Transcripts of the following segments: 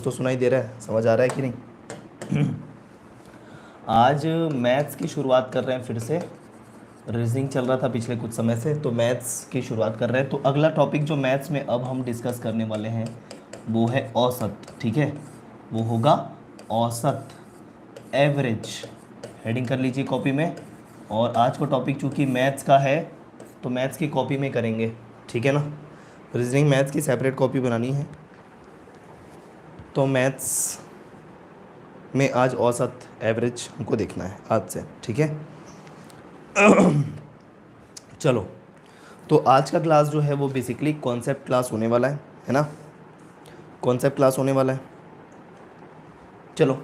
तो सुनाई दे रहा है, समझ आ रहा है कि नहीं? आज मैथ्स की शुरुआत कर रहे हैं फिर से। रीजनिंग चल रहा था पिछले कुछ समय से, तो मैथ्स की शुरुआत कर रहे हैं। तो अगला टॉपिक जो मैथ्स में अब हम डिस्कस करने वाले हैं वो है औसत। ठीक है, वो होगा औसत, एवरेज। हेडिंग कर लीजिए कॉपी में। और आज का टॉपिक चूंकि मैथ्स का है तो मैथ्स की कॉपी में करेंगे, ठीक है ना। रीजनिंग मैथ्स की सेपरेट कॉपी बनानी है, तो मैथ्स में आज औसत, एवरेज हमको देखना है आज से, ठीक है। चलो, तो आज का क्लास जो है वो बेसिकली कॉन्सेप्ट क्लास होने वाला है ना। कॉन्सेप्ट क्लास होने वाला है। चलो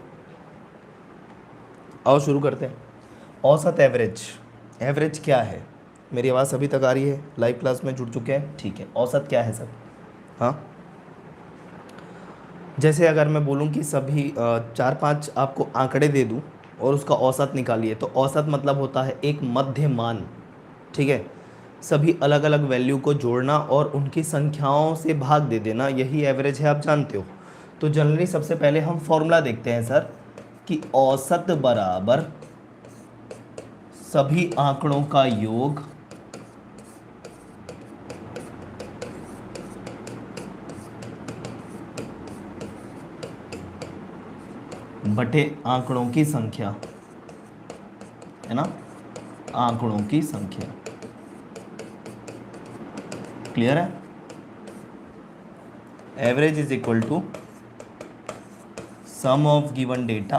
आओ शुरू करते हैं। औसत, एवरेज। एवरेज क्या है? मेरी आवाज़ अभी तक आ रही है? लाइव क्लास में जुड़ चुके हैं, ठीक है। औसत क्या है सर? हाँ, जैसे अगर मैं बोलूँ कि सभी चार पांच आपको आंकड़े दे दूँ और उसका औसत निकालिए, तो औसत मतलब होता है एक मध्य मान, ठीक है। सभी अलग अलग वैल्यू को जोड़ना और उनकी संख्याओं से भाग दे देना, यही एवरेज है, आप जानते हो। तो जनरली सबसे पहले हम फॉर्मूला देखते हैं सर, कि औसत बराबर सभी आंकड़ों का योग बटे आंकड़ों की संख्या, है ना। आंकड़ों की संख्या, क्लियर है। Average is equal to sum of given data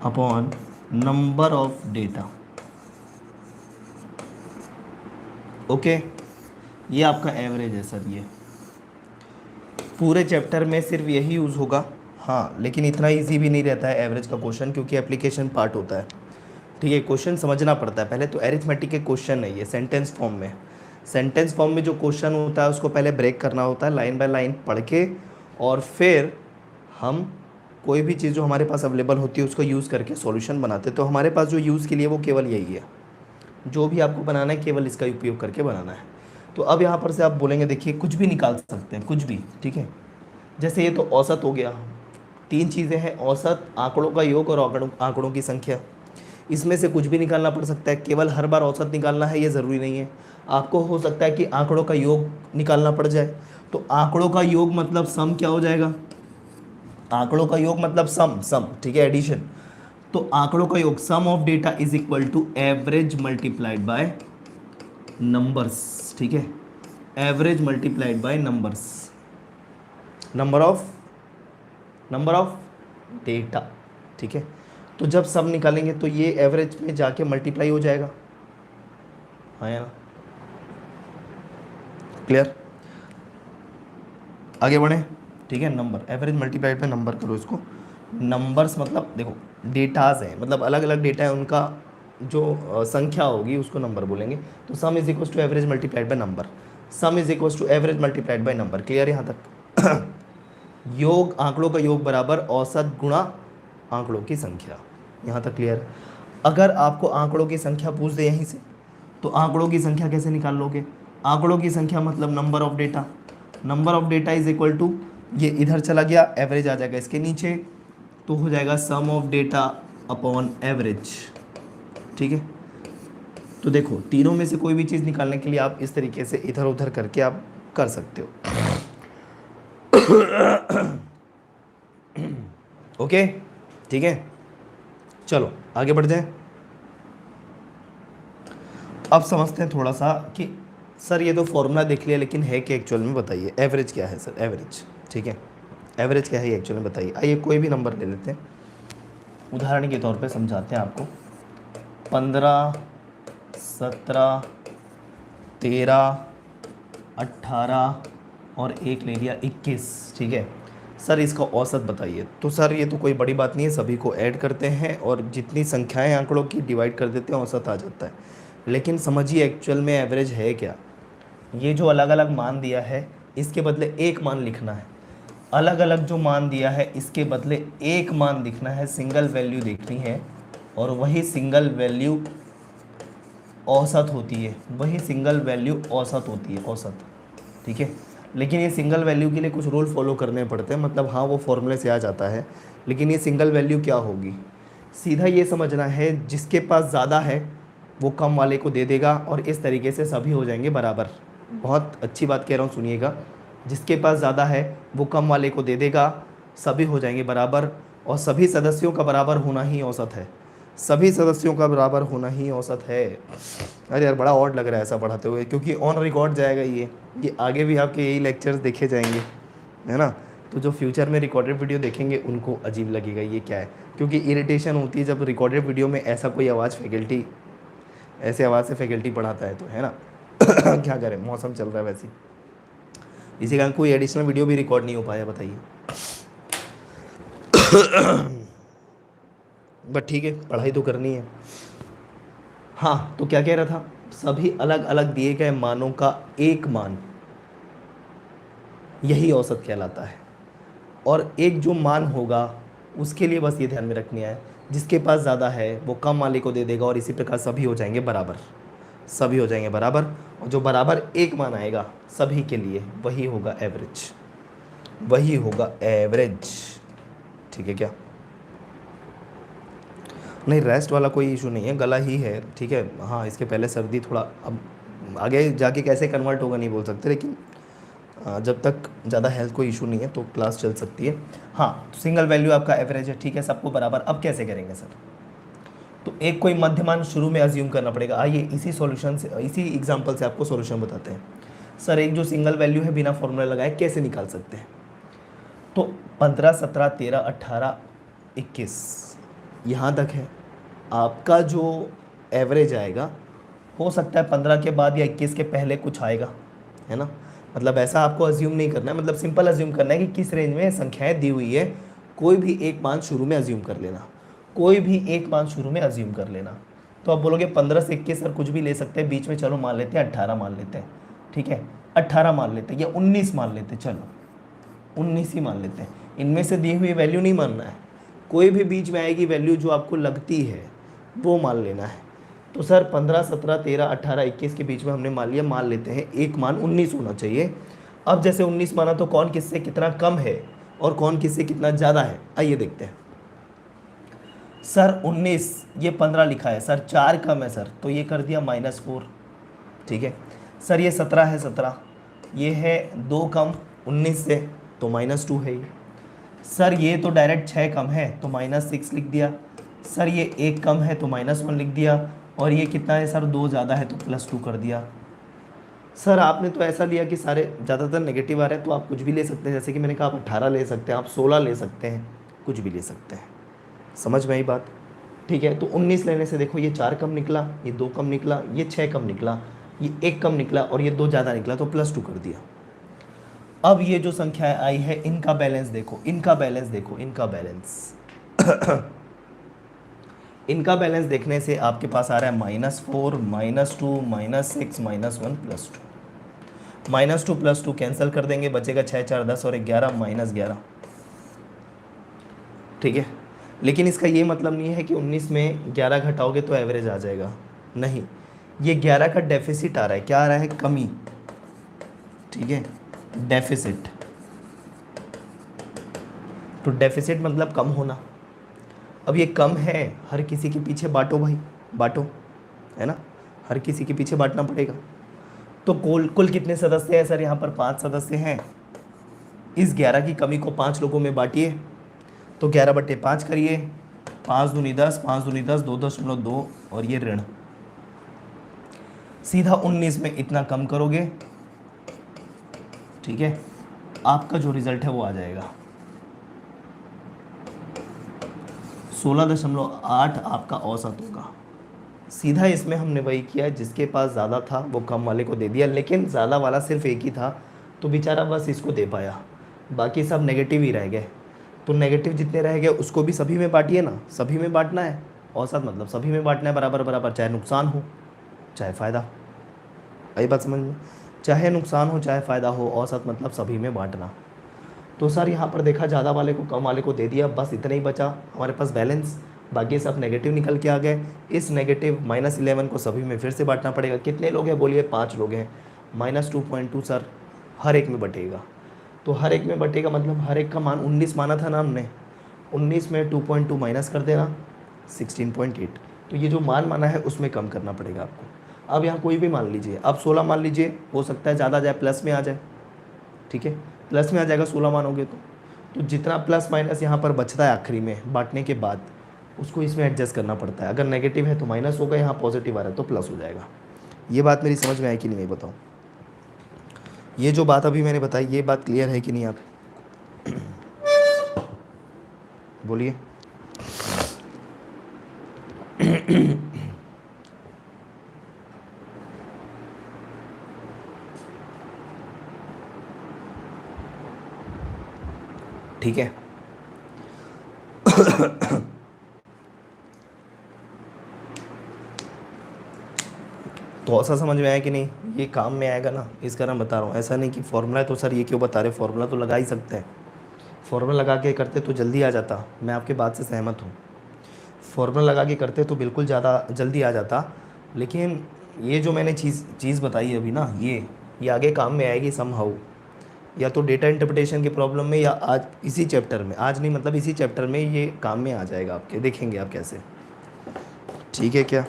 upon number of data. Okay, ये आपका एवरेज है सर। ये पूरे चैप्टर में सिर्फ यही यूज़ होगा। हाँ, लेकिन इतना इजी भी नहीं रहता है एवरेज का क्वेश्चन, क्योंकि एप्लीकेशन पार्ट होता है, ठीक है। क्वेश्चन समझना पड़ता है पहले। तो एरिथमेटिक के क्वेश्चन है ये, सेंटेंस फॉर्म में। सेंटेंस फॉर्म में जो क्वेश्चन होता है उसको पहले ब्रेक करना होता है, लाइन बाय लाइन पढ़ के, और फिर हम कोई भी चीज़ जो हमारे पास अवेलेबल होती है उसको यूज़ करके सॉल्यूशन बनाते हैं। तो हमारे पास जो यूज़ के लिए वो केवल यही है, जो भी आपको बनाना है केवल इसका उपयोग करके बनाना है। तो अब यहाँ पर से आप बोलेंगे, देखिए कुछ भी निकाल सकते हैं, कुछ भी, ठीक है। जैसे ये तो औसत हो गया। तीन चीज़ें हैं, औसत, आंकड़ों का योग और आंकड़ों की संख्या। इसमें से कुछ भी निकालना पड़ सकता है, केवल हर बार औसत निकालना है ये ज़रूरी नहीं है। आपको हो सकता है कि आंकड़ों का योग निकालना पड़ जाए। तो आंकड़ों का योग मतलब सम क्या हो जाएगा? आंकड़ों का योग मतलब सम, सम, ठीक है, एडिशन। तो आंकड़ों का योग, sum of data is equal to average multiplied by numbers, ठीक है। Average multiplied by numbers, number of data, ठीक है। तो जब सब निकालेंगे तो ये एवरेज में जाके मल्टीप्लाई हो जाएगा, हाँ या ना? क्लियर? आगे बढ़े, ठीक है। Number, average multiplied by number करो इसको। नंबर्स मतलब देखो डेटाज हैं, मतलब अलग अलग डेटा है, उनका जो संख्या होगी उसको नंबर बोलेंगे। तो sum is equal to average multiplied by number, sum is equal to average multiplied by number. Clear यहाँ तक? योग, आंकड़ों का योग बराबर औसत गुणा आंकड़ों की संख्या, यहाँ तक क्लियर। अगर आपको आंकड़ों की संख्या पूछ दे यहीं से, तो आंकड़ों की संख्या कैसे निकाल लोगे? आंकड़ों की संख्या मतलब number of data. Number of data is equal to, ये इधर चला गया, एवरेज आ जाएगा इसके नीचे, तो हो जाएगा सम ऑफ डेटा अपॉन एवरेज, ठीक है। तो देखो तीनों में से कोई भी चीज़ निकालने के लिए आप इस तरीके से इधर उधर करके आप कर सकते हो। ओके, ठीक है। चलो आगे बढ़ जाए। अब समझते हैं थोड़ा सा कि सर ये तो फॉर्मूला देख लिया, लेकिन है कि एक्चुअल में बताइए एवरेज क्या है सर? एवरेज, ठीक है, एवरेज क्या है एक्चुअल में बताइए। आइए कोई भी नंबर ले लेते हैं, उदाहरण के तौर पे समझाते हैं आपको। 15, 17, 13, 18 और एक ले लिया 21, ठीक है। सर इसका औसत बताइए। तो सर ये तो कोई बड़ी बात नहीं है, सभी को ऐड करते हैं और जितनी संख्याएं आंकड़ों की डिवाइड कर देते हैं, औसत आ जाता है। लेकिन समझिए एक्चुअल में एवरेज है क्या। ये जो अलग अलग मान दिया है इसके बदले एक मान लिखना है, अलग अलग जो मान दिया है इसके बदले एक मान लिखना है, सिंगल वैल्यू देखनी है, और वही सिंगल वैल्यू औसत होती है, वही सिंगल वैल्यू औसत होती है, औसत, ठीक है। लेकिन ये सिंगल वैल्यू के लिए कुछ रूल फॉलो करने पड़ते हैं, मतलब हाँ वो फॉर्मूले से आ जाता है, लेकिन ये सिंगल वैल्यू क्या होगी, सीधा ये समझना है जिसके पास ज़्यादा है वो कम वाले को दे देगा और इस तरीके से सभी हो जाएंगे बराबर। बहुत अच्छी बात कह रहा हूँ, सुनिएगा। जिसके पास ज़्यादा है वो कम वाले को दे देगा, सभी हो जाएंगे बराबर, और सभी सदस्यों का बराबर होना ही औसत है। सभी सदस्यों का बराबर होना ही औसत है। अरे यार बड़ा ऑड लग रहा है ऐसा पढ़ाते हुए, क्योंकि ऑन रिकॉर्ड जाएगा ये आगे भी आपके यही लेक्चर्स देखे जाएंगे, है ना। तो जो फ्यूचर में रिकॉर्डेड वीडियो देखेंगे उनको अजीब लगेगा ये क्या है, क्योंकि इरिटेशन होती है जब रिकॉर्डेड वीडियो में ऐसा कोई आवाज़ फैकल्टी ऐसे आवाज़ से फैकल्टी पढ़ाता है, तो है ना। क्या करें, मौसम चल रहा है वैसे, इसी कारण कोई एडिशनल वीडियो भी रिकॉर्ड नहीं हो पाया, बताइए। बट ठीक है, पढ़ाई तो करनी है। हाँ, तो क्या कह रहा था, सभी अलग अलग दिए गए मानों का एक मान, यही औसत कहलाता है। और एक जो मान होगा उसके लिए बस ये ध्यान में रखनी है, जिसके पास ज़्यादा है वो कम वाले को दे देगा, और इसी प्रकार सभी हो जाएंगे बराबर, सभी हो जाएंगे बराबर, और जो बराबर एक मान आएगा सभी के लिए वही होगा एवरेज, वही होगा एवरेज। ठीक है क्या? नहीं, रेस्ट वाला कोई इशू नहीं है, गला ही है, ठीक है। हाँ, इसके पहले सर्दी थोड़ा, अब आगे जाके कैसे कन्वर्ट होगा नहीं बोल सकते, लेकिन जब तक ज़्यादा हेल्थ कोई इशू नहीं है तो क्लास चल सकती है। हाँ, तो सिंगल वैल्यू आपका एवरेज है, ठीक है, सबको बराबर। अब कैसे करेंगे सर? तो एक कोई मध्यमान शुरू में अज्यूम करना पड़ेगा। आइए इसी सॉल्यूशन से, इसी एग्जांपल से आपको सॉल्यूशन बताते हैं। सर एक जो सिंगल वैल्यू है बिना फॉर्मूला लगाए कैसे निकाल सकते हैं? तो 15, 17, 13, 18, 21 यहाँ तक है आपका जो एवरेज आएगा। हो सकता है 15 के बाद या 21 के पहले कुछ आएगा, है ना। मतलब ऐसा आपको अज्यूम नहीं करना है, मतलब सिंपल अज्यूम करना है कि किस रेंज में संख्याएं दी हुई है, कोई भी एक मान शुरू में अज्यूम कर लेना, कोई भी एक मान शुरू में अज्यूम कर लेना। तो आप बोलोगे 15 से 21 सर कुछ भी ले सकते हैं, बीच में चलो मान लेते हैं 18 मान लेते हैं, ठीक है 18 मान लेते हैं, या 19 मान लेते हैं, चलो 19 ही मान लेते हैं। इनमें से दी हुई वैल्यू नहीं मानना है, कोई भी बीच में आएगी वैल्यू जो आपको लगती है वो मान लेना है। तो सर 15, 17, 13, 18, 21 के बीच में हमने मान लिया, मान लेते हैं एक मान 19 होना चाहिए। अब जैसे 19 माना तो कौन किससे कितना कम है और कौन किससे कितना ज़्यादा है, आइए देखते हैं। सर 19, ये 15 लिखा है सर, 4 कम है सर, तो ये कर दिया -4, ठीक है। सर ये 17 है, 17 ये है 2 कम 19 से, तो -2 है ये। सर ये तो डायरेक्ट 6 कम है तो -6 लिख दिया। सर ये 1 कम है तो -1 लिख दिया, और ये कितना है सर 2 ज़्यादा है तो +2 कर दिया। सर आपने तो ऐसा लिया कि सारे ज़्यादातर नेगेटिव आ रहे हैं, तो आप कुछ भी ले सकते हैं, जैसे कि मैंने कहा आप 18 ले सकते हैं, आप 16 ले सकते हैं, कुछ भी ले सकते हैं। समझ में आई बात? ठीक है, तो 19 लेने से देखो ये 4 कम निकला, ये 2 कम निकला, ये 6 कम निकला, ये 1 कम निकला, और ये 2 ज़्यादा निकला, तो +2 कर दिया। अब ये जो संख्याएं आई है इनका बैलेंस देखो, इनका बैलेंस देखो, इनका बैलेंस इनका बैलेंस देखने से आपके पास आ रहा है -4, -2, -6, -1, +2। -2 +2 कैंसिल कर देंगे, बचेगा 6, 4, 10 और 11, -11। ठीक है, लेकिन इसका ये मतलब नहीं है कि 19 में 11 घटाओगे तो एवरेज आ जाएगा, नहीं, ये 11 का डेफिसिट आ रहा है। क्या आ रहा है? कमी, ठीक है, डेफिसिट। तो डेफिसिट मतलब कम होना। अब ये कम है, हर किसी के पीछे बांटो भाई, बांटो, है ना, हर किसी के पीछे बांटना पड़ेगा। तो कुल कितने सदस्य हैं सर? यहाँ पर 5 सदस्य हैं। इस 11 की कमी को 5 लोगों में बांटिए, तो 11/5 करिए, 5 दूनी 10, 5 दूनी 10, 2.2 और ये ऋण। सीधा 19 में इतना कम करोगे, ठीक है, आपका जो रिजल्ट है वो आ जाएगा 16.8 आपका औसत होगा। सीधा इसमें हमने वही किया, जिसके पास ज़्यादा था वो कम वाले को दे दिया, लेकिन ज़्यादा वाला सिर्फ एक ही था तो बेचारा बस इसको दे पाया, बाकी सब नेगेटिव ही रह गए। तो नेगेटिव जितने रह गए उसको भी सभी में बांटिए ना, सभी में बांटना है। औसत मतलब सभी में बांटना है बराबर बराबर, चाहे नुकसान हो चाहे फ़ायदा। आई बात समझ में? चाहे नुकसान हो चाहे फ़ायदा हो, औसत मतलब सभी में बांटना। तो सर यहाँ पर देखा ज़्यादा वाले को कम वाले को दे दिया, बस इतना ही बचा हमारे पास बैलेंस, बाकी सब नेगेटिव निकल के आ गए। इस नेगेटिव -11 को सभी में फिर से बांटना पड़ेगा। कितने लोग हैं बोलिए? 5 लोग हैं। -2.2 सर हर एक में बटेगा। तो हर एक में बटेगा मतलब हर एक का मान 19 माना था ना हमने, 19 में 2.2 माइनस कर देना 16.8। तो ये जो मान माना है उसमें कम करना पड़ेगा आपको। अब यहाँ कोई भी मान लीजिए, अब 16 मान लीजिए, हो सकता है ज़्यादा आ जाए, प्लस में आ जाए, ठीक है, प्लस में आ जाएगा 16 मानोगे तो जितना प्लस माइनस यहाँ पर बचता है आखिरी में बांटने के बाद, उसको इसमें एडजस्ट करना पड़ता है। अगर नेगेटिव है तो माइनस होगा, यहाँ पॉजिटिव आ रहा है तो प्लस हो जाएगा। ये बात मेरी समझ में आई कि नहीं बताओ? ये जो बात अभी मैंने बताई ये बात क्लियर है कि नहीं आप बोलिए। ठीक है। तो ऐसा समझ में आया कि नहीं? ये काम में आएगा ना, इस कारण बता रहा हूँ। ऐसा नहीं कि फॉर्मूला है तो सर ये क्यों बता रहे, फॉर्मूला तो लगा ही सकते हैं, फॉर्मूला लगा के करते तो जल्दी आ जाता। मैं आपके बात से सहमत हूँ, फॉर्मूला लगा के करते तो बिल्कुल ज़्यादा जल्दी आ जाता। लेकिन ये जो मैंने चीज़ बताई अभी ना, ये आगे काम में आएगी समहाउ, या तो डेटा इंटरप्रिटेशन की प्रॉब्लम में, या आज इसी चैप्टर में, आज नहीं मतलब इसी चैप्टर में ये काम में आ जाएगा आपके, देखेंगे आप कैसे। ठीक है क्या?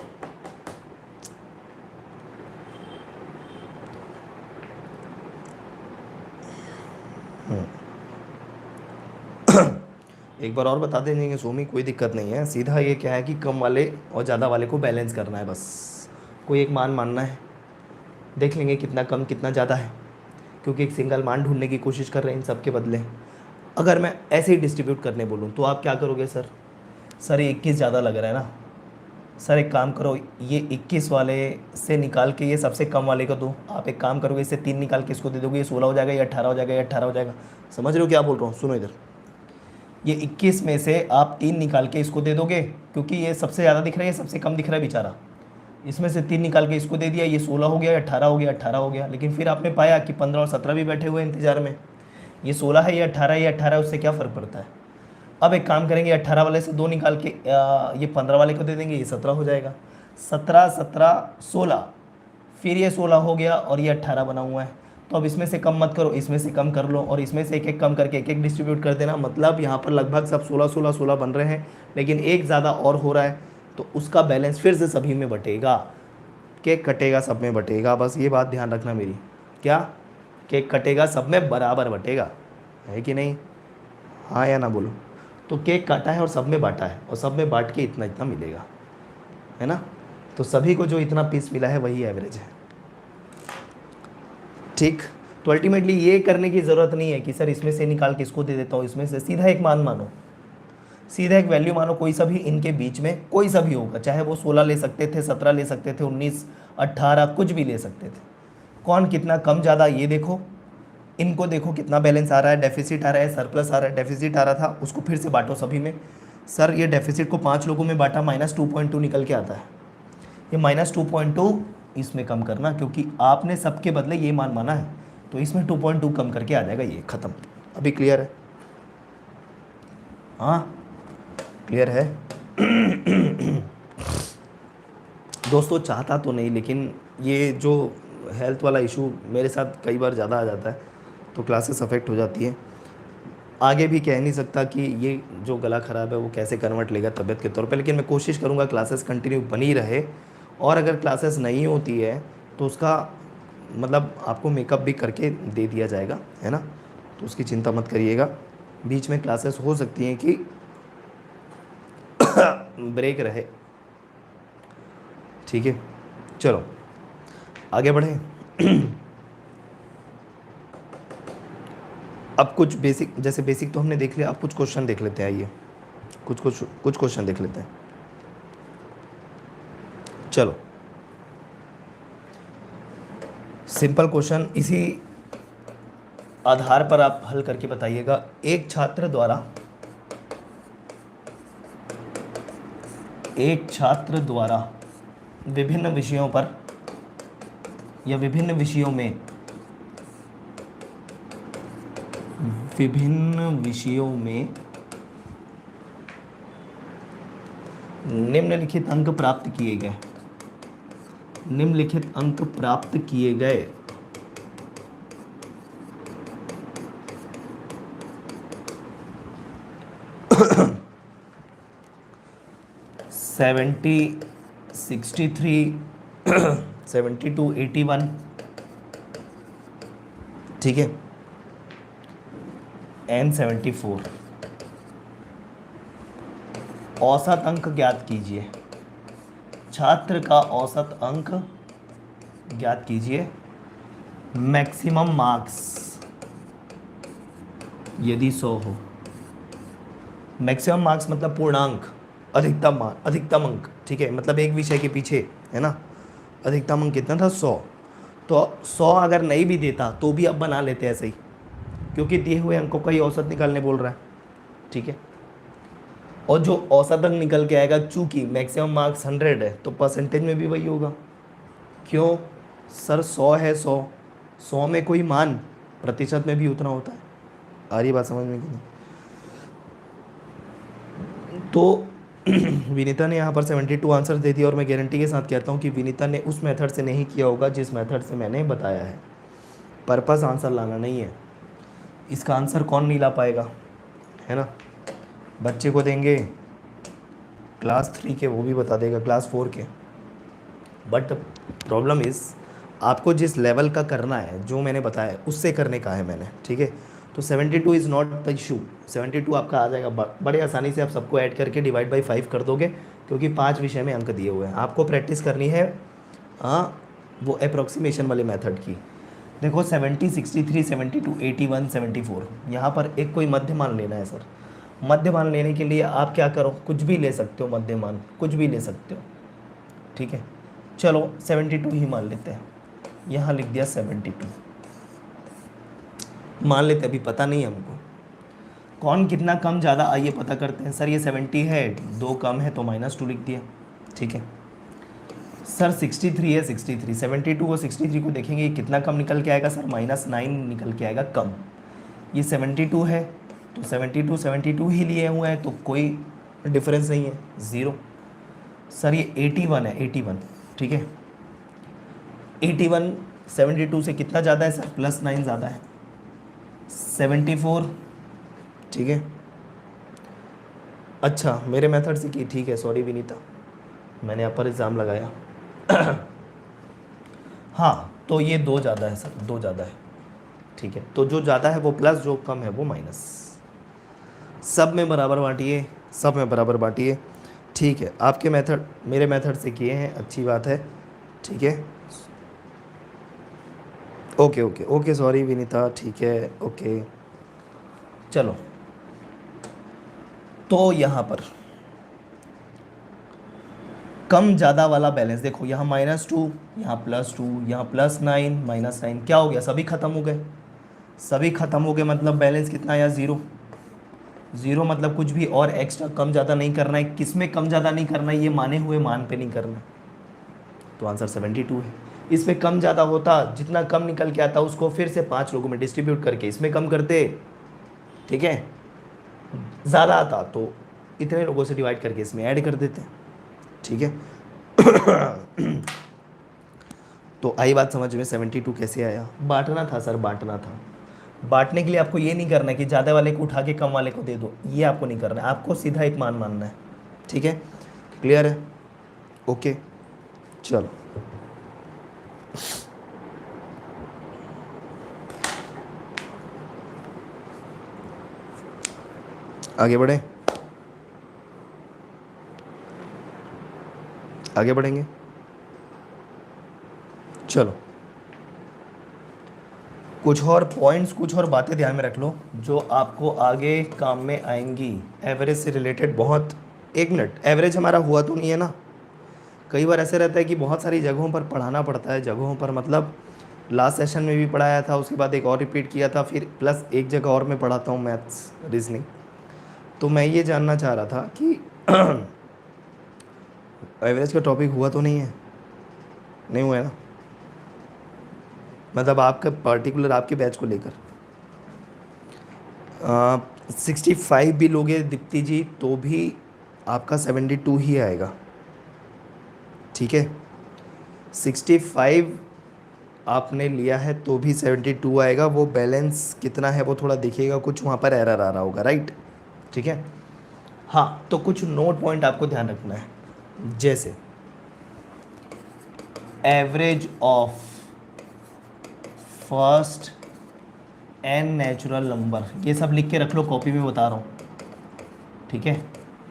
एक बार और बता देंगे सोमी, कोई दिक्कत नहीं है। सीधा ये क्या है कि कम वाले और ज़्यादा वाले को बैलेंस करना है बस, कोई एक मान मानना है, देख लेंगे कितना कम कितना ज़्यादा है, क्योंकि एक सिंगल मान ढूंढने की कोशिश कर रहे हैं इन सब के बदले। अगर मैं ऐसे ही डिस्ट्रीब्यूट करने बोलूँ तो आप क्या करोगे? सर ये 21 ज़्यादा लग रहा है ना, सर एक काम करो, ये 21 वाले से निकाल के ये सबसे कम वाले को दो। आप एक काम करोगे, इससे 3 निकाल के इसको दे दोगे, ये 16 हो जाएगा, ये 18 हो जाएगा, ये 18 हो जाएगा। समझ रहे हो क्या बोल रहा हूँ? सुनो इधर, ये 21 में से आप 3 निकाल के इसको दे दोगे, क्योंकि ये सबसे ज़्यादा दिख रहा है, ये सबसे कम दिख रहा है बेचारा। इसमें से 3 निकाल के इसको दे दिया, ये 16 हो गया, 18 हो गया, 18 हो गया। लेकिन फिर आपने पाया कि 15 और 17 भी बैठे हुए हैं इंतजार में। ये 16 है, ये 18 है, ये 18 है, उससे क्या फ़र्क पड़ता है? अब एक काम करेंगे, 18 वाले से 2 निकाल के ये 15 वाले को दे देंगे, ये 17 हो जाएगा। 17 17 16, फिर ये 16 हो गया और ये 18 बना हुआ है। तो अब इसमें से कम मत करो, इसमें से कम कर लो, और इसमें से एक एक कम करके एक एक डिस्ट्रीब्यूट कर देना। मतलब यहाँ पर लगभग सब 16 16 16 बन रहे हैं, लेकिन एक ज़्यादा और हो रहा है, तो उसका बैलेंस फिर से सभी में बटेगा। केक कटेगा सब में बटेगा, बस ये बात ध्यान रखना मेरी। क्या? केक कटेगा सब में बराबर बटेगा, है कि नहीं? हाँ या ना बोलो? तो केक काटा है और सब में बांटा है, और सब में बांट के इतना इतना मिलेगा, है ना? तो सभी को जो इतना पीस मिला है वही एवरेज है। ठीक, तो अल्टीमेटली ये करने की ज़रूरत नहीं है कि सर इसमें से निकाल के इसको दे देता हूँ, इसमें से सीधा एक मान मानो, सीधा एक वैल्यू मानो, कोई सा भी इनके बीच में कोई सा भी होगा, चाहे वो 16 ले सकते थे, 17 ले सकते थे, 19 18 कुछ भी ले सकते थे। कौन कितना कम ज़्यादा ये देखो, इनको देखो कितना बैलेंस आ रहा है, डेफिसिट आ रहा है, सरप्लस आ रहा है। डेफिसिट आ रहा था उसको फिर से बांटो सभी में। सर ये डेफिसिट को 5 लोगों में बांटा, -2.2 निकल के आता है। ये -2.2 इसमें कम करना, क्योंकि आपने सबके बदले ये मान माना है, तो इसमें 2.2 कम करके आ जाएगा, ये ख़त्म। अभी क्लियर है? हाँ क्लियर है? दोस्तों चाहता तो नहीं, लेकिन ये जो हेल्थ वाला इशू मेरे साथ कई बार ज़्यादा आ जाता है, तो क्लासेस अफेक्ट हो जाती है। आगे भी कह नहीं सकता कि ये जो गला ख़राब है वो कैसे कन्वर्ट लेगा तबीयत के तौर पे, लेकिन मैं कोशिश करूँगा क्लासेस कंटिन्यू बनी रहे। और अगर क्लासेस नहीं होती है तो उसका मतलब आपको मेकअप भी करके दे दिया जाएगा, है ना? तो उसकी चिंता मत करिएगा। बीच में क्लासेस हो सकती हैं कि ब्रेक रहे, ठीक है? चलो आगे बढ़ें। अब कुछ बेसिक, जैसे बेसिक तो हमने देख लिया, अब कुछ क्वेश्चन देख लेते हैं। आइए कुछ क्वेश्चन देख लेते हैं। चलो सिंपल क्वेश्चन, इसी आधार पर आप हल करके बताइएगा। एक छात्र द्वारा विभिन्न विषयों पर या विभिन्न विषयों में निम्नलिखित अंक प्राप्त किए गए 70, 63, 72, 81, ठीक है, एन 74। औसत अंक ज्ञात कीजिए, छात्र का औसत अंक ज्ञात कीजिए। मैक्सिमम मार्क्स यदि 100 हो, मैक्सिमम मार्क्स मतलब पूर्णांक, अधिकतम मार्क, अधिकतम अंक, ठीक है, मतलब एक विषय के पीछे, है ना, अधिकतम अंक कितना था 100। तो 100 अगर नहीं भी देता तो भी अब बना लेते ऐसे ही, क्योंकि दिए हुए अंकों का ही औसत निकालने बोल रहा है, ठीक है। और जो औसत अंक निकल के आएगा, चूंकि मैक्सिमम मार्क्स 100 है तो परसेंटेज में भी वही होगा। क्यों सर, 100 है, 100 में कोई मान प्रतिशत में भी उतना होता है। आ रही बात समझ में कि नहीं? तो विनीता ने यहाँ पर 72 आंसर दे दिया, और मैं गारंटी के साथ कहता हूँ कि विनीता ने उस मेथड से नहीं किया होगा जिस मेथड से मैंने बताया है। पर्पस आंसर लाना नहीं है, इसका आंसर कौन नहीं ला पाएगा, है ना। बच्चे को देंगे क्लास 3 के, वो भी बता देगा क्लास 4 के। बट प्रॉब्लम इज़ आपको जिस लेवल का करना है, जो मैंने बताया उससे करने का है मैंने, ठीक है। तो 72 इज़ नॉट द इशू, 72 आपका आ जाएगा बड़े आसानी से। आप सबको ऐड करके डिवाइड बाई 5 कर दोगे, क्योंकि 5 विषय में अंक दिए हुए हैं। आपको प्रैक्टिस करनी है वो अप्रोक्सीमेशन वाले मेथड की। देखो 70, 63, 72, 81, 74, यहाँ पर एक कोई मध्य मान लेना है सर। मध्य मान लेने के लिए आप क्या करो, कुछ भी ले सकते हो, मध्य मान कुछ भी ले सकते हो, ठीक है। चलो 72 ही मान लेते हैं, यहाँ लिख दिया 72 मान लेते, अभी पता नहीं है हमको कौन कितना कम ज़्यादा, आइए पता करते हैं। सर ये 70 है, 2 कम है तो -2 लिख दिया, ठीक है। सर 63 है, 63, 72 और 63 को देखेंगे कितना कम निकल के आएगा सर, -9 निकल के आएगा कम। ये 72 है तो 72 72 ही लिए हुए हैं, तो कोई डिफरेंस नहीं है, 0। सर ये 81 है, 81, ठीक है। 81 72 से कितना ज़्यादा है सर, +9 ज़्यादा है, 74, ठीक है। अच्छा मेरे मेथड से की, ठीक है, सॉरी विनीता, मैंने यहाँ पर एग्ज़ाम लगाया। हाँ तो ये 2 ज़्यादा है सर, 2 ज़्यादा है, ठीक है। तो जो ज़्यादा है वो प्लस, जो कम है वो माइनस। सब में बराबर बांटिए, सब में बराबर बांटिए, ठीक है। आपके मेथड मेरे मेथड से किए हैं, अच्छी बात है, ठीक है। Okay okay okay, sorry Vinita, ठीक है, ओके। चलो तो यहाँ पर कम ज़्यादा वाला बैलेंस देखो, यहाँ -2, यहाँ +2, यहाँ +9, -9, क्या हो गया, सभी ख़त्म हो गए, सभी ख़त्म हो गए, मतलब बैलेंस कितना आया, 0। 0 मतलब कुछ भी और एक्स्ट्रा कम ज़्यादा नहीं करना है। किस में कम ज़्यादा नहीं करना है, ये माने हुए मान पे नहीं करना, तो आंसर 72 है। इसमें कम ज़्यादा होता, जितना कम निकल के आता उसको फिर से 5 लोगों में डिस्ट्रीब्यूट करके इसमें कम करते, ठीक है। ज़्यादा आता तो इतने लोगों से डिवाइड करके इसमें ऐड कर देते, ठीक है। तो आई बात समझ में, 72 कैसे आया, बांटना था सर, बांटना था। बांटने के लिए आपको ये नहीं करना है कि ज़्यादा वाले को उठा के कम वाले को दे दो, ये आपको नहीं करना है, आपको सीधा एक मान मानना है, ठीक है। क्लियर है, ओके। चलो आगे बढ़े, आगे बढ़ेंगे, चलो। कुछ और पॉइंट्स, कुछ और बातें ध्यान में रख लो जो आपको आगे काम में आएंगी, एवरेज से रिलेटेड। बहुत, 1 मिनट, एवरेज हमारा हुआ तो नहीं है ना। कई बार ऐसे रहता है कि बहुत सारी जगहों पर पढ़ाना पड़ता है, जगहों पर मतलब लास्ट सेशन में भी पढ़ाया था, उसके बाद एक और रिपीट किया था, फिर प्लस एक जगह और मैं पढ़ाता हूँ मैथ्स रीजनिंग। तो मैं ये जानना चाह रहा था कि एवरेज का टॉपिक हुआ तो नहीं है, नहीं हुआ है ना, मतलब आपका पर्टिकुलर आपके बैच को लेकर 65 भी लोगे दीप्ति जी तो भी आपका 72 ही आएगा, ठीक है। 65 आपने लिया है तो भी 72 आएगा। वो बैलेंस कितना है वो थोड़ा देखिएगा, कुछ वहाँ पर एरर आ रहा होगा, राइट, ठीक है। हाँ, तो कुछ नोट पॉइंट आपको ध्यान रखना है, जैसे average of first n natural number, ये सब लिख के रख लो, कॉपी में बता रहा हूँ, ठीक है।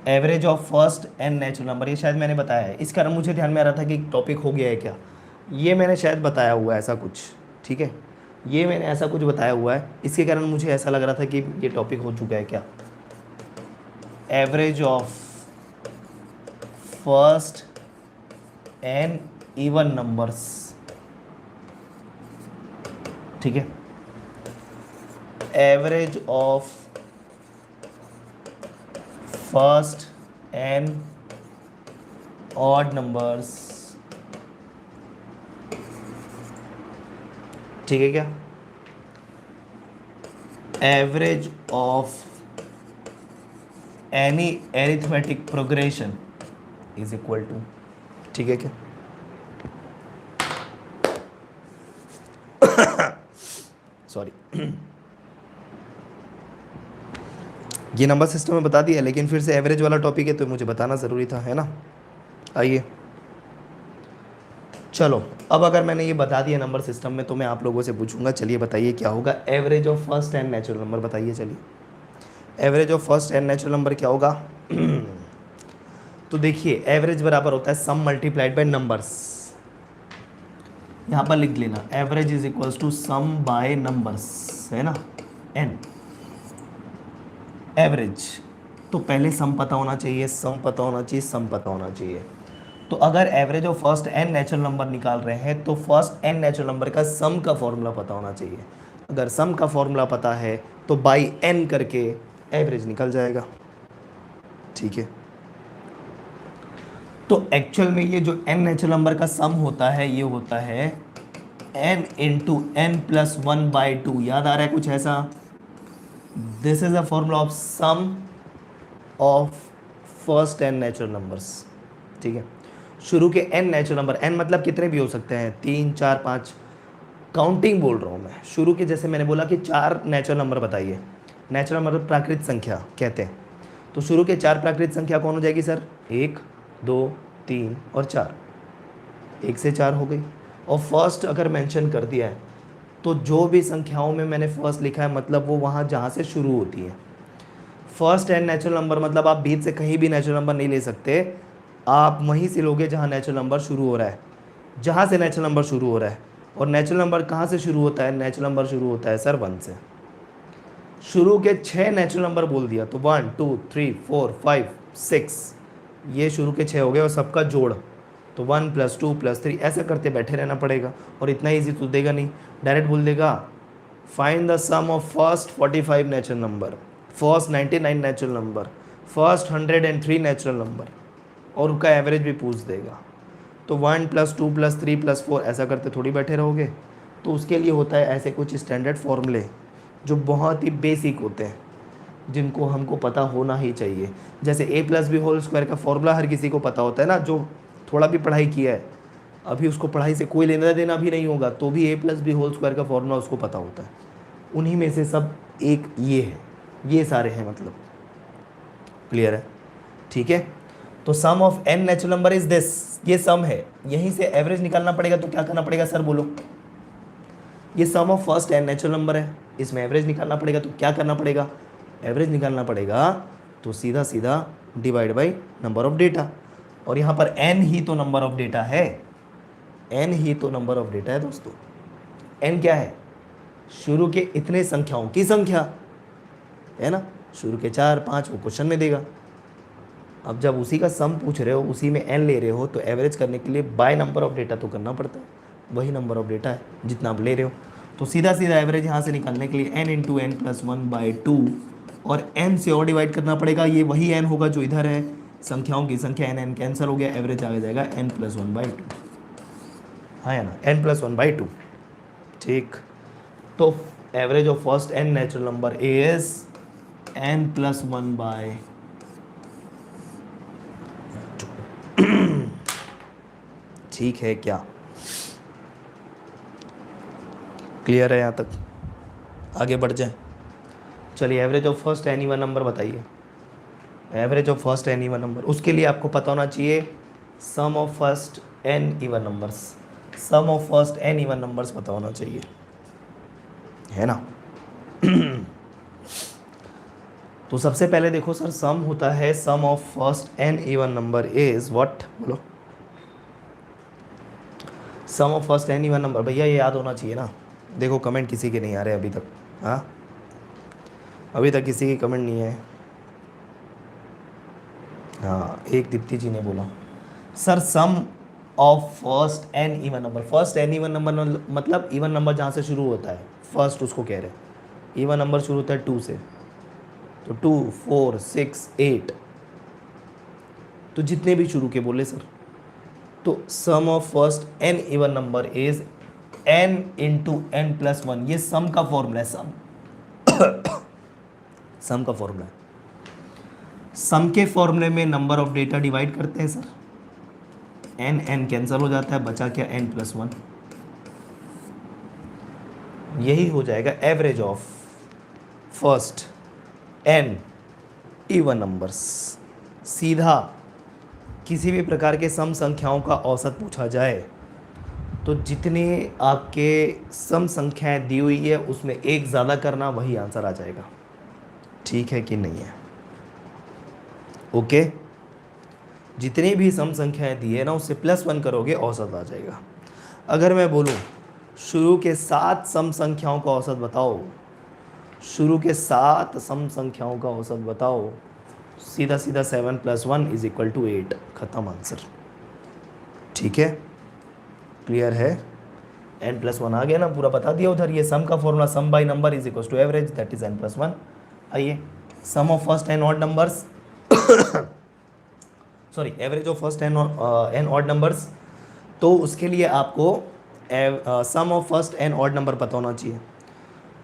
Average of first n natural number, ये शायद मैंने बताया है, इस कारण मुझे ध्यान में आ रहा था कि टॉपिक हो गया है क्या, ये मैंने शायद बताया हुआ है ऐसा कुछ, ठीक है, ये मैंने ऐसा कुछ बताया हुआ है, इसके कारण मुझे ऐसा लग रहा था कि ये टॉपिक हो चुका है क्या। Average of first n even numbers, ठीक है। Average of first n odd numbers, ठीक है क्या। Average of any arithmetic progression is equal to, ठीक है क्या। सॉरी, ये नंबर सिस्टम में बता दिया, लेकिन फिर से एवरेज वाला टॉपिक है तो मुझे बताना ज़रूरी था, है ना। आइए चलो, अब अगर मैंने ये बता दिया नंबर सिस्टम में, तो मैं आप लोगों से पूछूंगा, चलिए बताइए क्या होगा average of first n natural number, बताइए चलिए average of first n natural number क्या होगा। तो देखिए, एवरेज बराबर होता है सम मल्टीप्लाइड बाय नंबर्स, यहाँ पर लिख लेना, average is equals to sum by numbers, है ना, एन एवरेज। तो पहले सम पता होना चाहिए, सम पता होना चाहिए, सम पता होना चाहिए। तो अगर average of first n natural number निकाल रहे हैं तो फर्स्ट एन नेचुरल नंबर का सम का फॉर्मूला पता होना चाहिए। अगर सम का फॉर्मूला पता है तो बाई एन करके एवरेज निकल जाएगा, ठीक है। तो एक्चुअल में ये जो एन नेचुरल नंबर का सम होता है, ये होता है n into n plus one by two, याद आ रहा है कुछ ऐसा। This is a formula of sum of first n natural numbers, ठीक है। शुरू के एन नेचुरल नंबर, एन मतलब कितने भी हो सकते हैं, 3 4 5, काउंटिंग बोल रहा हूँ मैं। शुरू के, जैसे मैंने बोला कि 4 नेचुरल नंबर बताइए, नेचुरल नंबर प्राकृत संख्या कहते हैं, तो शुरू के 4 प्राकृत संख्या कौन हो जाएगी सर, 1 2 3 और 4, 1 से 4 हो गई। और फर्स्ट अगर मेंशन कर दिया है तो जो भी संख्याओं में मैंने फर्स्ट लिखा है मतलब वो वहाँ जहाँ से शुरू होती है। फर्स्ट एन नेचुरल नंबर मतलब आप बीच से कहीं भी नेचुरल नंबर नहीं ले सकते, आप वहीं से लोगे जहाँ नेचुरल नंबर शुरू हो रहा है, जहाँ से नेचुरल नंबर शुरू हो रहा है। और नेचुरल नंबर कहाँ से शुरू होता है, नेचुरल नंबर शुरू होता है सर 1 से। शुरू के 6 नेचुरल नंबर बोल दिया तो 1 2 3 4 5 6, ये शुरू के 6 हो गए, और सबका जोड़ तो 1 + 2 + 3, ऐसा करते बैठे रहना पड़ेगा। और इतना ईजी तो देगा नहीं, डायरेक्ट बोल देगा find the sum of first 45 natural number, first 99 natural number, first 103 natural number, और उनका एवरेज भी पूछ देगा। तो 1 + 2 + 3 + 4 ऐसा करते थोड़ी बैठे रहोगे। तो उसके लिए होता है ऐसे कुछ स्टैंडर्ड फॉर्मूले जो बहुत ही बेसिक होते हैं, जिनको हमको पता होना ही चाहिए। जैसे a+b² का फॉर्मूला हर किसी को पता होता है ना, जो थोड़ा भी पढ़ाई किया है, अभी उसको पढ़ाई से कोई लेना देना भी नहीं होगा तो भी a+b² का फॉर्मूला उसको पता होता है। उन्हीं में से सब एक ये है, ये सारे हैं, मतलब क्लियर है, ठीक है। तो sum of n natural number is this, ये सम है, यहीं से एवरेज निकालना पड़ेगा। तो क्या करना पड़ेगा सर, बोलो। ये sum of first n natural number है, इसमें एवरेज निकालना पड़ेगा। तो क्या करना पड़ेगा, एवरेज निकालना पड़ेगा, तो सीधा सीधा divide by number of data. और यहाँ पर n ही तो नंबर ऑफ डेटा है, n ही तो नंबर ऑफ डेटा है दोस्तों। n क्या है, शुरू के इतने संख्याओं की संख्या है ना, शुरू के 4 5 वो क्वेश्चन में देगा। अब जब उसी का सम पूछ रहे हो, उसी में n ले रहे हो, तो एवरेज करने के लिए बाय नंबर ऑफ डेटा तो करना पड़ता है, वही नंबर ऑफ डेटा है जितना आप ले रहे हो। तो सीधा सीधा एवरेज यहाँ से निकालने के लिए n × n + 1/2, और n से और डिवाइड करना पड़ेगा, ये वही n होगा जो इधर है, संख्याओं की संख्या n कैंसिल हो गया, एवरेज आ जाएगा n + 1/2, हाँ है ना, n + 1/2, ठीक। तो average of first n natural number is n + 1/2। ठीक है क्या, क्लियर है यहाँ तक, आगे बढ़ जाए। चलिए average of first n even number बताइए। Average of first n even number, उसके लिए आपको पता होना चाहिए sum of first n even numbers, sum of first n even numbers पता होना चाहिए, है ना। तो सबसे पहले देखो सर, सम होता है sum of first n even number is what, बोलो। Sum of first n even number, भैया ये याद होना चाहिए ना। देखो कमेंट किसी के नहीं आ रहे अभी तक, हाँ अभी तक किसी की कमेंट नहीं है। हाँ एक दीप्ति जी ने बोला sir sum of first n even number, first n even number मतलब इवन नंबर जहाँ से शुरू होता है फर्स्ट उसको कह रहे हैं। इवन नंबर शुरू होता है 2 से, तो 2 4 6 8, तो जितने भी शुरू के बोले सर। तो sum of first n even number is n into n plus 1, ये सम का फॉर्मूला है, सम का फॉर्मूला है। सम के फॉर्मूले में नंबर ऑफ डेटा डिवाइड करते हैं सर, n कैंसिल हो जाता है, बचा क्या n प्लस 1, यही हो जाएगा average of first n even numbers. सीधा किसी भी प्रकार के सम संख्याओं का औसत पूछा जाए तो जितने आपके सम संख्याएं दी हुई है उसमें एक ज़्यादा करना, वही आंसर आ जाएगा। ठीक है कि नहीं है? ओके, जितनी भी सम संख्याएं दी है ना उससे +1 करोगे औसत आ जाएगा। अगर मैं बोलूं शुरू के 7 सम संख्याओं का औसत बताओ, शुरू के 7 सम संख्याओं का औसत बताओ, सीधा सीधा 7 + 1 = 8, खत्म आंसर। ठीक है, क्लियर है? n + 1 आ गया ना, पूरा बता दिया उधर। ये सम का formula sum by number is equal to average, that is n + 1। आइए sum of first n odd numbers sorry average of first n odd numbers. तो उसके लिए आपको sum of first n odd number पता होना चाहिए।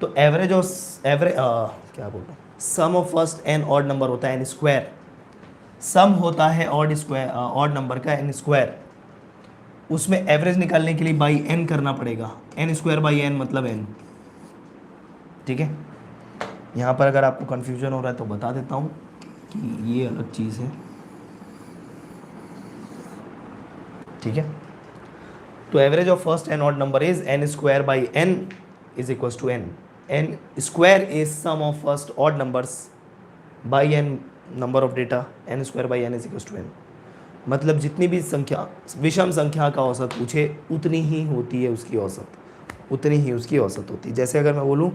तो एवरेज ऑफ क्या बोल रहा हूँ, sum of first n odd number होता है n स्क्वायर, सम होता है ऑड नंबर का n स्क्वायर। उसमें एवरेज निकालने के लिए बाई n करना पड़ेगा, n² बाई n मतलब n। ठीक है, यहाँ पर अगर आपको कन्फ्यूजन हो रहा है तो बता देता हूँ कि ये अलग चीज़ है। ठीक है, तो average of first n odd number is n² by n is equal to n। n² is sum of first odd numbers by n number of data, n² by n is equal to n। मतलब जितनी भी संख्या विषम संख्या का औसत पूछे उतनी ही होती है उसकी औसत, उतनी ही उसकी औसत होती है। जैसे अगर मैं बोलूँ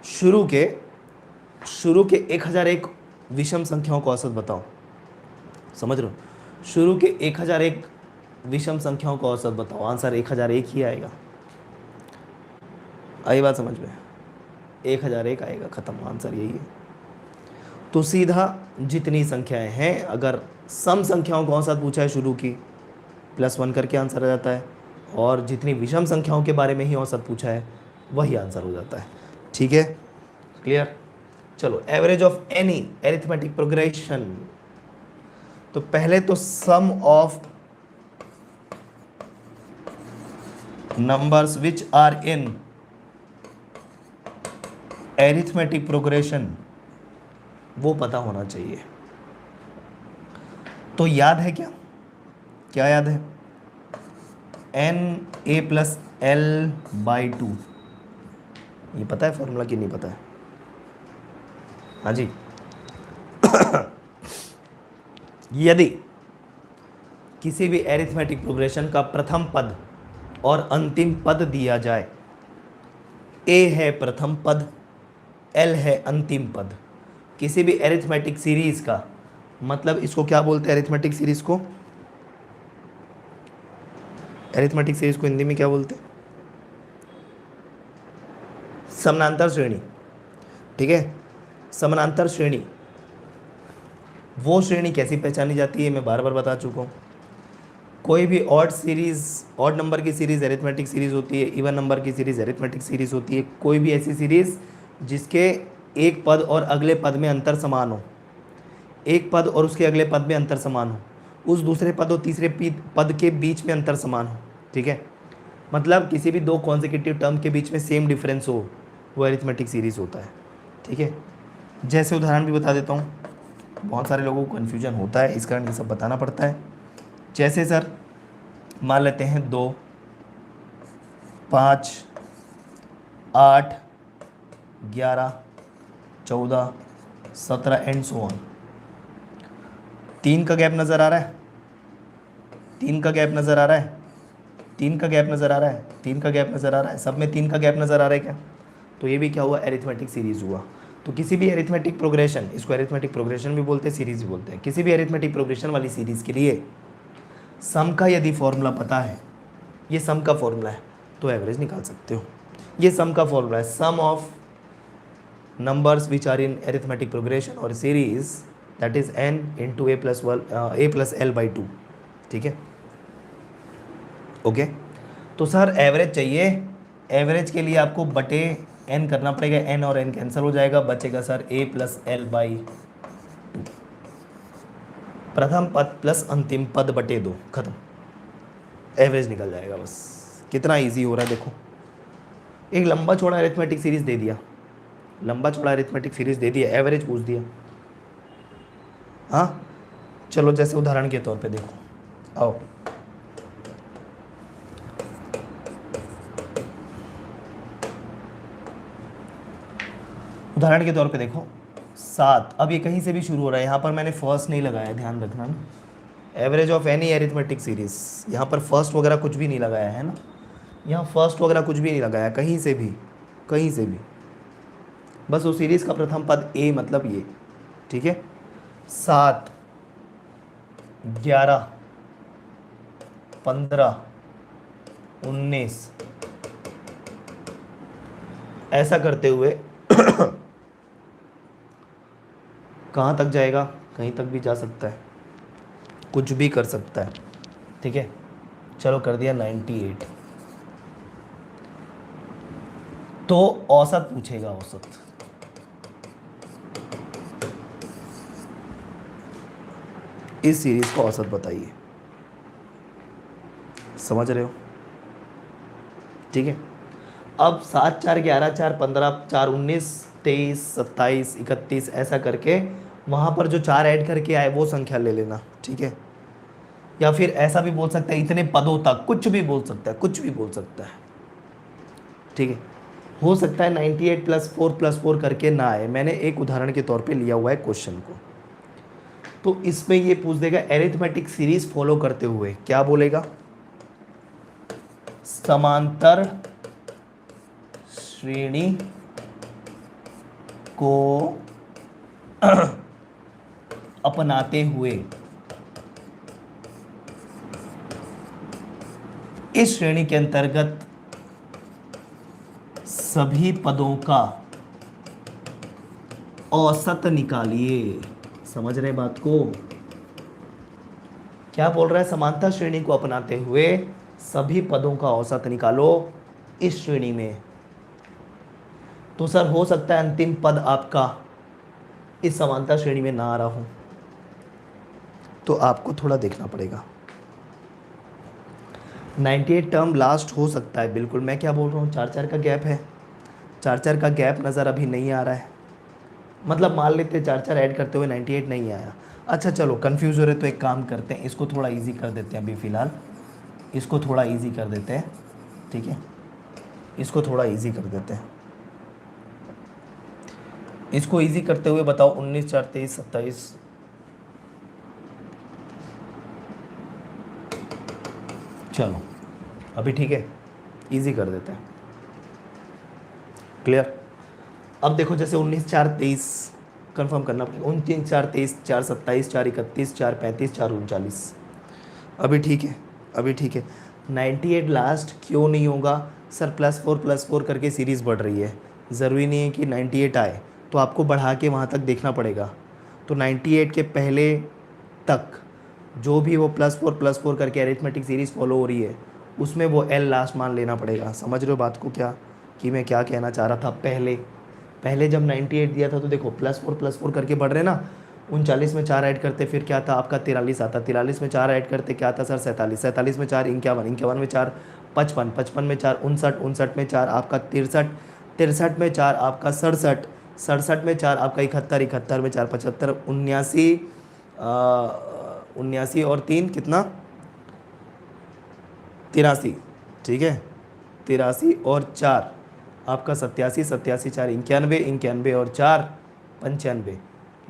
शुरू के 1001 विषम संख्याओं का औसत बताओ, समझ रहे हो? शुरू के 1001 विषम संख्याओं का औसत बताओ, आंसर 1001 ही आएगा। आई बात समझ में? 1001 आएगा, खत्म, आंसर यही है। तो सीधा जितनी संख्याएं हैं, अगर सम संख्याओं का औसत पूछा है शुरू की, +1 करके आंसर आ जाता है, और जितनी विषम संख्याओं के बारे में ही औसत पूछा है वही आंसर हो जाता है। ठीक है, क्लियर? चलो average of any arithmetic progression. तो पहले तो sum of numbers which are in arithmetic progression वो पता होना चाहिए। तो याद है क्या, क्या याद है? NA + L/2, ये पता है फॉर्मूला कि नहीं पता है? हाँ जी यदि किसी भी एरिथमेटिक प्रोग्रेशन का प्रथम पद और अंतिम पद दिया जाए, A है प्रथम पद, L है अंतिम पद, किसी भी एरिथमेटिक सीरीज का, मतलब इसको क्या बोलते हैं एरिथमेटिक सीरीज को? एरिथमेटिक सीरीज को हिंदी में क्या बोलते हैं? समानांतर श्रेणी। ठीक है, समानांतर श्रेणी, वो श्रेणी कैसी पहचानी जाती है मैं बार बार बता चुका हूँ। कोई भी ऑड सीरीज, ऑड नंबर की सीरीज एरिथमेटिक सीरीज होती है, इवन नंबर की सीरीज एरिथमेटिक सीरीज होती है। कोई भी ऐसी सीरीज जिसके एक पद और अगले पद में अंतर समान हो, एक पद और उसके अगले पद में अंतर समान हो, उस दूसरे पद और तीसरे पद के बीच में अंतर समान हो। ठीक है, मतलब किसी भी दो कॉन्सेक्यूटिव टर्म के बीच में सेम डिफरेंस हो, वो एरिथमेटिक सीरीज होता है। ठीक है, जैसे उदाहरण भी बता देता हूँ। बहुत सारे लोगों को कन्फ्यूजन होता है, इस कारण ये सब बताना पड़ता है। जैसे सर मान लेते हैं 2, 5, 8, 11, 14, 17 एंड सो ऑन। 3 का गैप नज़र आ रहा है, 3 का गैप नज़र आ रहा है, 3 का गैप नज़र आ रहा है, 3 का गैप नज़र आ रहा है, सब में 3 का गैप नज़र आ रहा है क्या? तो ये भी क्या हुआ? एरिथमेटिक सीरीज हुआ। तो किसी भी एरिथमेटिक प्रोग्रेशन, इसको एरिथमेटिक प्रोग्रेशन भी बोलते हैं, सीरीज भी बोलते हैं, किसी भी एरिथमेटिक प्रोग्रेशन वाली सीरीज के लिए सम का यदि फॉर्मूला पता है, ये सम का फॉर्मूला है, तो एवरेज निकाल सकते हो। ये सम का फॉर्मूला है, sum of numbers which are in arithmetic progression और series, that is n into a plus l by 2। ठीक है, ओके। तो सर एवरेज चाहिए, एवरेज के लिए आपको बटे n करना पड़ेगा, n और n कैंसिल हो जाएगा, बचेगा sir a plus l by 2। प्रथम पद प्लस अंतिम पद बटे 2, खत्म, एवरेज निकल जाएगा बस। कितना इजी हो रहा है देखो, एक लंबा चौड़ा अरिथमेटिक सीरीज दे दिया, लंबा चौड़ा अरिथमेटिक सीरीज दे दिया, एवरेज पूछ दिया। हाँ चलो, जैसे उदाहरण के तौर पे देखो, आओ उदाहरण के तौर पे देखो 7। अब ये कहीं से भी शुरू हो रहा है, यहाँ पर मैंने फर्स्ट नहीं लगाया, ध्यान रखना ना। Average of any arithmetic series, यहाँ पर फर्स्ट वगैरह कुछ भी नहीं लगाया है ना, यहाँ फर्स्ट वगैरह कुछ भी नहीं लगाया, कहीं से भी, कहीं से भी, बस उस सीरीज का प्रथम पद a, मतलब ये। ठीक है, 7, 11, 15, 19, ऐसा करते हुए कहाँ तक जाएगा? कहीं तक भी जा सकता है, कुछ भी कर सकता है। ठीक है, चलो कर दिया 98। तो औसत पूछेगा, औसत। इस सीरीज का औसत बताइए, समझ रहे हो? ठीक है, अब 7, 4, 11, 4, 15, 4, 19, 23, 27, 31 ऐसा करके वहाँ पर जो 4 ऐड करके आए वो संख्या ले लेना। ठीक है, या फिर ऐसा भी बोल सकता है, इतने पदों तक, कुछ भी बोल सकता है, कुछ भी बोल सकता है। ठीक है, हो सकता है 98 प्लस 4 करके ना आए, मैंने एक उदाहरण के तौर पे लिया हुआ है क्वेश्चन को। तो इसमें ये पूछ देगा एरिथमेटिक सीरीज फॉलो करते हुए क्या बोलेगा? समांतर श्रेणी को अपनाते हुए इस श्रेणी के अंतर्गत सभी पदों का औसत निकालिए। समझ रहे बात को? क्या बोल रहा है? समांतर श्रेणी को अपनाते हुए सभी पदों का औसत निकालो इस श्रेणी में। तो सर हो सकता है अंतिम पद आपका इस समांतर श्रेणी में ना आ रहा हो, तो आपको थोड़ा देखना पड़ेगा। 98 टर्म लास्ट हो सकता है, बिल्कुल। मैं क्या बोल रहा हूँ, 4-4 का गैप है, 4-4 का गैप नज़र अभी नहीं आ रहा है, मतलब मान लेते 4-4 ऐड करते हुए 98 नहीं आया। अच्छा चलो, कंफ्यूज हो रहे तो एक काम करते हैं, इसको थोड़ा इजी कर देते हैं अभी फ़िलहाल, इसको थोड़ा इजी कर देते हैं। ठीक है, इसको थोड़ा इजी कर देते हैं। इसको इजी करते हुए बताओ, 19, 4, 23, 27, चलो अभी ठीक है, इजी कर देते हैं। क्लियर? अब देखो, जैसे 19, 4, 23 कंफर्म करना पड़ेगा, 29, 4, 23, 4, 27, 4, 31, 4, 35, 4, 39। अभी ठीक है, अभी ठीक है। 98 लास्ट क्यों नहीं होगा? सर +4 करके सीरीज़ बढ़ रही है, ज़रूरी नहीं है कि 98 आए, तो आपको बढ़ा के वहाँ तक देखना पड़ेगा। तो 98 के पहले तक जो भी वो +4 करके अरिथमेटिक सीरीज़ फॉलो हो रही है, उसमें वो L लास्ट मान लेना पड़ेगा। समझ रहे हो बात को क्या, कि मैं क्या कहना चाह रहा था? पहले जब 98 दिया था तो देखो +4 करके बढ़ रहे ना, 39 में 4 ऐड करते फिर क्या था आपका 43 आता, 43 में 4 ऐड करते क्या था सर 47, 47 में 4 51, 51 में 4 55, 55 में 4 59, 59 में 4 आपका 63, 63 में 4 आपका 67, 67 में 4 आपका 71, 71 में 4 75, 79, 79 और 3 कितना 83, ठीक है 83 और 4 आपका 87, 87 4 91, 91 और 4 95,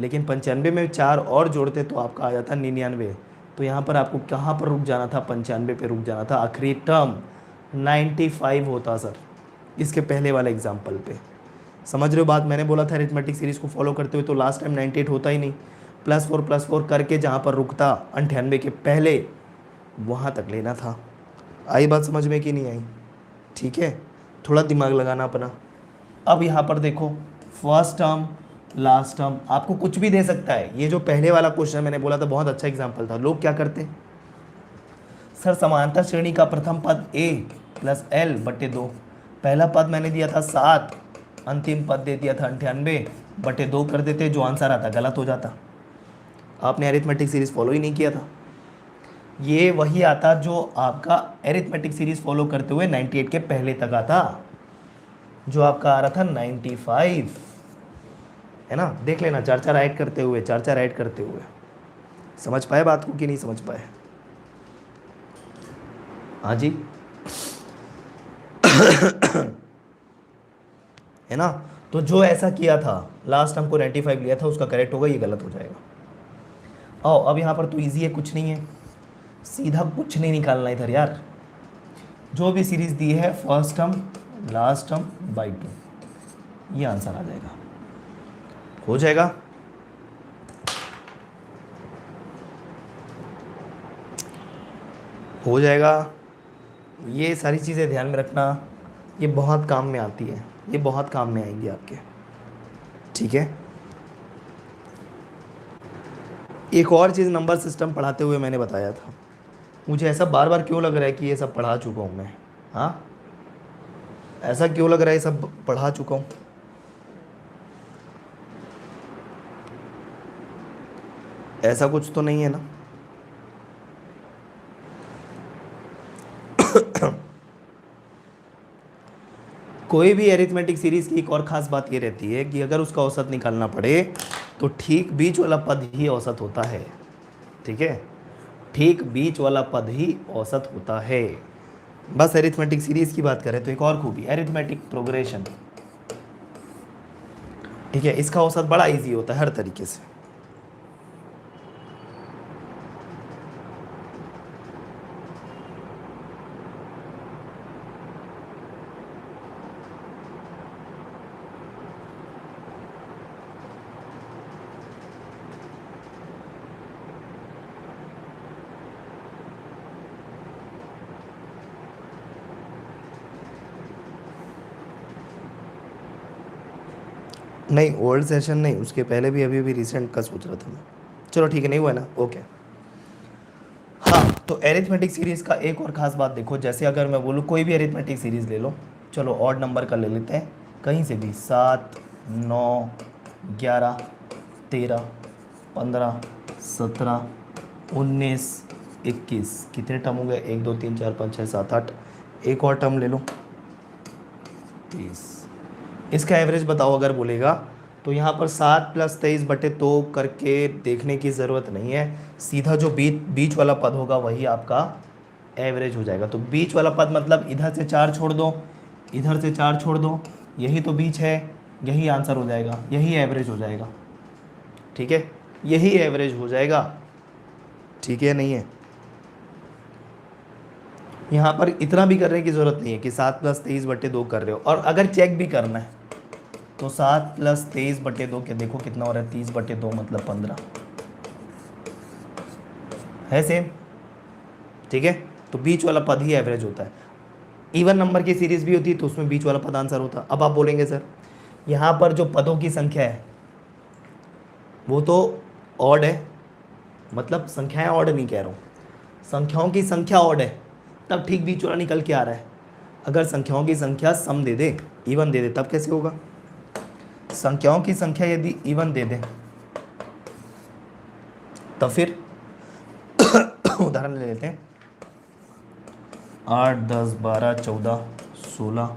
लेकिन 95 में 4 और जोड़ते तो आपका आ जाता 99। तो यहाँ पर आपको कहाँ पर रुक जाना था, 95 पे रुक जाना था, आखिरी टर्म 95 होता सर इसके पहले वाले एग्जाम्पल पे। समझ रहे हो बात, मैंने बोला था अरिथमेटिक सीरीज को फॉलो करते हुए तो लास्ट टाइम 98 होता ही नहीं, +4 करके जहाँ पर रुकता 98 के पहले वहाँ तक लेना था। आई बात समझ में कि नहीं आई? ठीक है, थोड़ा दिमाग लगाना अपना। अब यहाँ पर देखो फर्स्ट टर्म लास्ट टर्म आपको कुछ भी दे सकता है। ये जो पहले वाला क्वेश्चन मैंने बोला था बहुत अच्छा एग्जाम्पल था। लोग क्या करते सर, समांतर श्रेणी का प्रथम पद a + l/2, पहला पद मैंने दिया था 7, अंतिम पद दे दिया था 98/2 कर देते, जो आंसर आता गलत हो जाता। आपने अरिथमेटिक सीरीज फॉलो ही नहीं किया था। ये वही आता जो आपका अरिथमेटिक सीरीज फॉलो करते हुए 98 के पहले तक आता, जो आपका आ रहा था 95, है ना। देख लेना 4 ऐड करते हुए, 4 ऐड करते हुए। समझ पाए बात को कि नहीं समझ पाए? हाँ जी है ना। तो जो ऐसा किया था लास्ट हमको 95 लिया था उसका करेक्ट होगा, ये गलत हो जाएगा। आओ अब यहाँ पर तो इजी है, कुछ नहीं है, सीधा कुछ नहीं निकालना इधर यार। जो भी सीरीज दी है first term last term by 2, ये आंसर आ जाएगा, हो जाएगा। हो जाएगा। ये सारी चीज़ें ध्यान में रखना, ये बहुत काम में आती है, ये बहुत काम में आएंगी आपके, ठीक है। एक और चीज़ नंबर सिस्टम पढ़ाते हुए मैंने बताया था, मुझे ऐसा बार बार क्यों लग रहा है कि ये सब पढ़ा चुका हूँ मैं? हाँ, ऐसा क्यों लग रहा है ये सब पढ़ा चुका हूँ? ऐसा कुछ तो नहीं है ना? कोई भी अरिथमेटिक सीरीज की एक और ख़ास बात ये रहती है कि अगर उसका औसत निकालना पड़े तो ठीक बीच वाला पद ही औसत होता है, ठीक है, ठीक बीच वाला पद ही औसत होता है। बस अरिथमेटिक सीरीज की बात करें तो एक और खूबी अरिथमेटिक प्रोग्रेशन, ठीक है, इसका औसत बड़ा इजी होता है हर तरीके से। नहीं ओल्ड सेशन नहीं, उसके पहले भी अभी भी रिसेंट का सोच रहा था मैं। चलो ठीक है, नहीं हुआ है ना, ओके। हाँ, तो एरिथमेटिक सीरीज़ का एक और ख़ास बात देखो, जैसे अगर मैं बोलूँ कोई भी एरिथमेटिक सीरीज़ ले लो, चलो ऑड नंबर का ले लेते हैं कहीं से भी, 7 9 11 13 15 17 19 21, कितने टर्म हो गए? 1 2 3 4 5 6 7 8, एक और टर्म ले लो 30। इसका एवरेज बताओ अगर बोलेगा तो यहाँ पर 7 + 23/2 करके देखने की ज़रूरत नहीं है, सीधा जो बीच वाला पद होगा वही आपका एवरेज हो जाएगा। तो बीच वाला पद मतलब इधर से 4 छोड़ दो, इधर से 4 छोड़ दो, यही तो बीच है, यही आंसर हो जाएगा, यही एवरेज हो जाएगा, ठीक है, यही एवरेज हो जाएगा, ठीक है। नहीं है यहाँ पर इतना भी करने की ज़रूरत नहीं है कि 7 + 23/2 कर रहे हो, और अगर चेक भी करना है तो 7 + 23/2 के देखो कितना हो रहा है, 30/2 मतलब 15 है सेम, ठीक है। तो बीच वाला पद ही एवरेज होता है। इवन नंबर की सीरीज भी होती है तो उसमें बीच वाला पद आंसर होता है। अब आप बोलेंगे सर यहाँ पर जो पदों की संख्या है वो तो ऑड है, मतलब संख्याएं ऑड नहीं कह रहा हूँ, संख्याओं की संख्या ऑड है तब ठीक बीच वाला निकल के आ रहा है। अगर संख्याओं की संख्या सम दे दे, इवन दे दे, तब कैसे होगा? संख्याओं की संख्या यदि इवन दे दे तो फिर उदाहरण ले लेते हैं, 8 10 12 14 16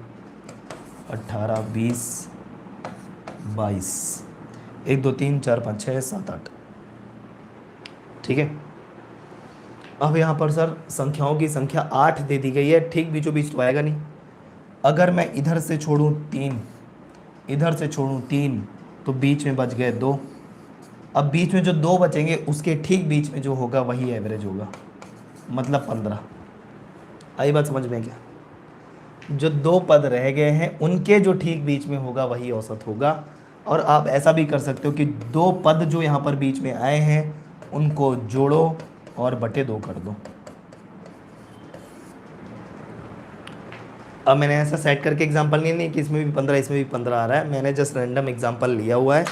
18 20 22, 1 2 3 4 5 6 7 8। ठीक है, अब यहाँ पर सर संख्याओं की संख्या 8 दे दी गई है, ठीक बीचों बीच तो आएगा नहीं। अगर मैं इधर से छोड़ूं 3, इधर से छोड़ूं 3, तो बीच में बच गए 2। अब बीच में जो 2 बचेंगे उसके ठीक बीच में जो होगा वही एवरेज होगा, मतलब 15। आई बात समझ में क्या? जो 2 पद रह गए हैं उनके जो ठीक बीच में होगा वही औसत होगा। और आप ऐसा भी कर सकते हो कि 2 पद जो यहाँ पर बीच में आए हैं उनको जोड़ो और बटे 2 कर दो। अब मैंने ऐसा सेट करके एग्जांपल नहीं कि इसमें भी 15 इसमें भी 15 आ रहा है, मैंने जस्ट रैंडम एग्जांपल लिया हुआ है,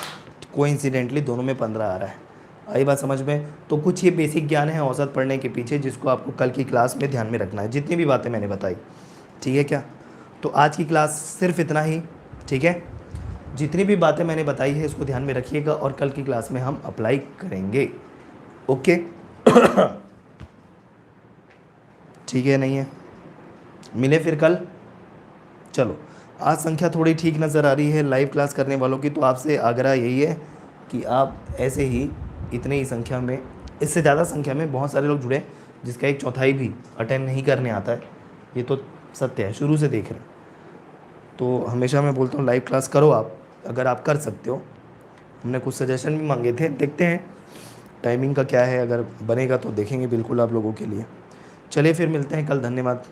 कोइंसिडेंटली दोनों में 15 आ रहा है। आई बात समझ में? तो कुछ ये बेसिक ज्ञान है औसत पढ़ने के पीछे, जिसको आपको कल की क्लास में ध्यान में रखना है, जितनी भी बातें मैंने बताई। ठीक है क्या? तो आज की क्लास सिर्फ इतना ही। ठीक है, जितनी भी बातें मैंने बताई है इसको ध्यान में रखिएगा और कल की क्लास में हम अप्लाई करेंगे। ओके ठीक है, नहीं है? मिले फिर कल। चलो, आज संख्या थोड़ी ठीक नज़र आ रही है लाइव क्लास करने वालों की, तो आपसे आग्रह यही है कि आप ऐसे ही इतने ही संख्या में, इससे ज़्यादा संख्या में बहुत सारे लोग जुड़े जिसका 1/4 भी अटेंड नहीं करने आता है, ये तो सत्य है, शुरू से देख रहे हैं। तो हमेशा मैं बोलता हूँ लाइव क्लास करो आप, अगर आप कर सकते हो। हमने कुछ सजेशन भी मांगे थे, देखते हैं टाइमिंग का क्या है, अगर बनेगा तो देखेंगे बिल्कुल आप लोगों के लिए। चलिए फिर मिलते हैं कल, धन्यवाद।